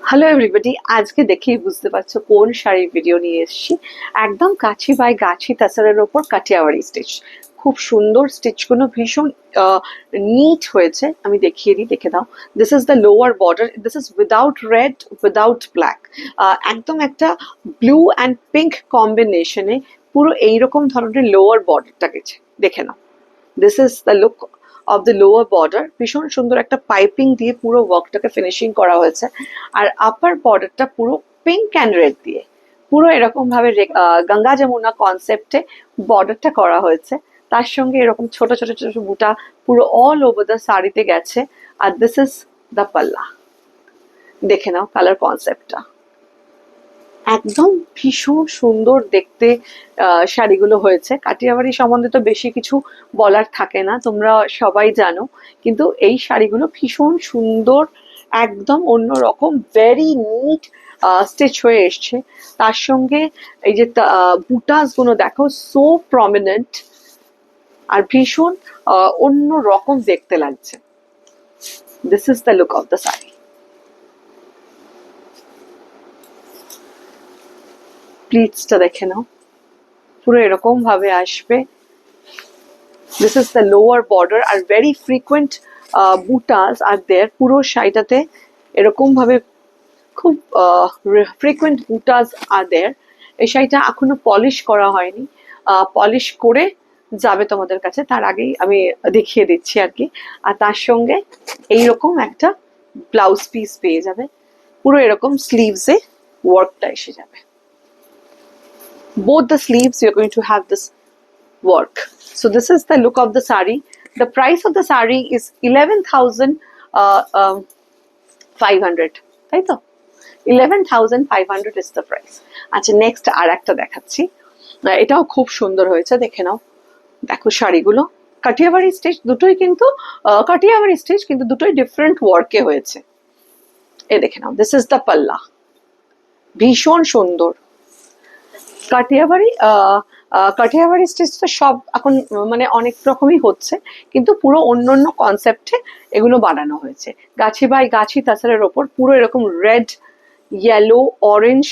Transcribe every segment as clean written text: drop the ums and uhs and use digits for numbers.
Hello everybody, আজকে দেখেই বুঝতে পারছো কোন শাড়ির ভিডিও নিয়ে এসেছি। একদম গাছি বাই গাছি তাসারের ওপর কাটিয়াওয়ারি স্টিচ, খুব সুন্দর স্টিচগুলো, ভীষণ নিট হয়েছে। আমি দেখিয়ে দিই, দেখে দাও। This is the lower border, this is without red, without black, একদম একটা ব্লু অ্যান্ড পিঙ্ক কম্বিনেশনে পুরো এইরকম ধরনের লোয়ার বর্ডারটা গেছে, দেখে নাও। This is the look of the lower border. ভীষণ সুন্দর একটা পাইপিং দিয়ে পুরো ওয়ার্কটাকে ফিনিশিং করা হয়েছে। আর আপার বর্ডারটা পুরো পিঙ্ক অ্যান্ড রেড দিয়ে পুরো এরকম ভাবে গঙ্গা যমুনা কনসেপ্টে বর্ডারটা করা হয়েছে। তার সঙ্গে এরকম ছোট ছোট ছোট বুটা পুরো অল ওভার দ্য শাড়িতে গেছে। আর দিস ইজ দ্য পাল্লা, দেখে নাও কালার কনসেপ্টটা একদম ভীষণ সুন্দর দেখতে শাড়িগুলো হয়েছে। কাটিয়াবাড়ি সম্বন্ধে তো বেশি কিছু বলার থাকে না, তোমরা সবাই জানো, কিন্তু এই শাড়িগুলো ভীষণ সুন্দর, একদম অন্যরকম, ভেরি নিট স্টিচ হয়ে এসছে। তার সঙ্গে এই যে বুটাস গুলো দেখো, সো প্রমিনেন্ট আর ভীষণ অন্য রকম দেখতে লাগছে। This is the look of the sari. প্লিটসটা দেখে নাও, পুরো এরকম ভাবে আসবে। This is the lower border আর very frequent butas are there. পুরো শাড়িটাতে এরকম ভাবে খুব ফ্রিকুয়েন্ট বুটাস আর দেয়ার। এই শাড়িটা এখনো পলিশ করা হয়নি, পলিশ করে যাবে তোমাদের কাছে, তার আগেই আমি দেখিয়ে দিচ্ছি আর কি। আর তার সঙ্গে এইরকম একটা ব্লাউজ পিস পেয়ে যাবে, পুরো এরকম স্লিভসে ওয়ার্কটা এসে যাবে। Both the sleeves you're going to have this work. So this is the look of the sari. The price of the sari is 11,500, তাই তো? 11,500 is the price. আচ্ছা, নেক্সট আর একটা দেখাচ্ছি, এটাও খুব সুন্দর হয়েছে, দেখে নাও। দেখো শাড়িগুলো কাটিয়াবাড়ি স্টিচ, দুটোই কিন্তু কাটিয়াবাড়ি স্টিচ, কিন্তু দুটোই ডিফারেন্ট ওয়ার্কে হয়েছে। এই দেখে নাও, দিস ইজ দ্য পাল্লা, ভীষণ সুন্দর। কাঠিয়াবাড়ি স্টিচ তো সব এখন মানে অনেক রকমই হচ্ছে, কিন্তু পুরো অন্য অন্য কনসেপ্টে এগুলো বানানো হয়েছে। গাছি বাই গাছি তাছাড়ার ওপর পুরো এরকম রেড, ইয়েলো, অরেঞ্জ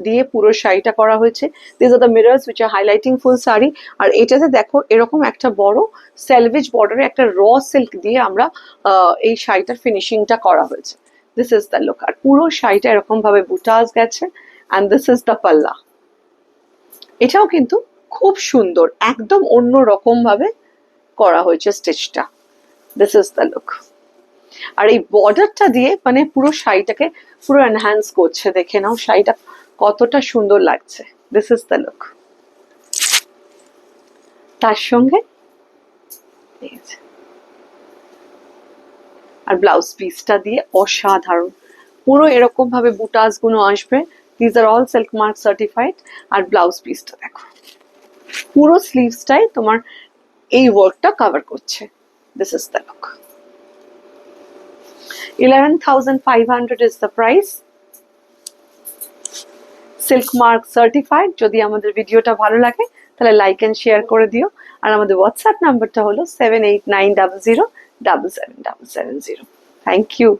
দিয়ে পুরো শাড়িটা করা হয়েছে। This are the mirrors which are highlighting full sari. আর এটাতে দেখো এরকম একটা বড় সেলভেজ বর্ডারে একটা র সিল্ক দিয়ে আমরা এই শাড়িটার ফিনিশিংটা করা হয়েছে। This is the look. আর পুরো শাড়িটা এরকম ভাবে বুটাস গেছে। অ্যান্ড দিস ইজ দ্য পাল্লা। এটাও কিন্তু খুব সুন্দর, একদম অন্য রকম ভাবে করা হয়েছে স্টিচটা। This is the look. আর এই বর্ডারটা দিয়ে মানে পুরো শাড়িটাকে পুরো এনহ্যান্স করছে, দেখে নাও শাড়িটা কতটা সুন্দর লাগছে। This is the look. তার সঙ্গে আর ব্লাউজ পিসটা দিয়ে অসাধারণ, পুরো এরকম ভাবে বুটাস গুলো আসবে। These are all silk mark certified. R blouse পিসটা দেখো, পুরো স্লিভসটাই তোমার এই ওয়ার্কটা কভার করছে। This is the look. 11,500 is the price. Silk mark certified. যদি আমাদের ভিডিওটা ভালো লাগে তাহলে লাইক এন্ড শেয়ার করে দিও। আর আমাদের হোয়াটসঅ্যাপ নাম্বারটা হলো 7890077770। Thank you.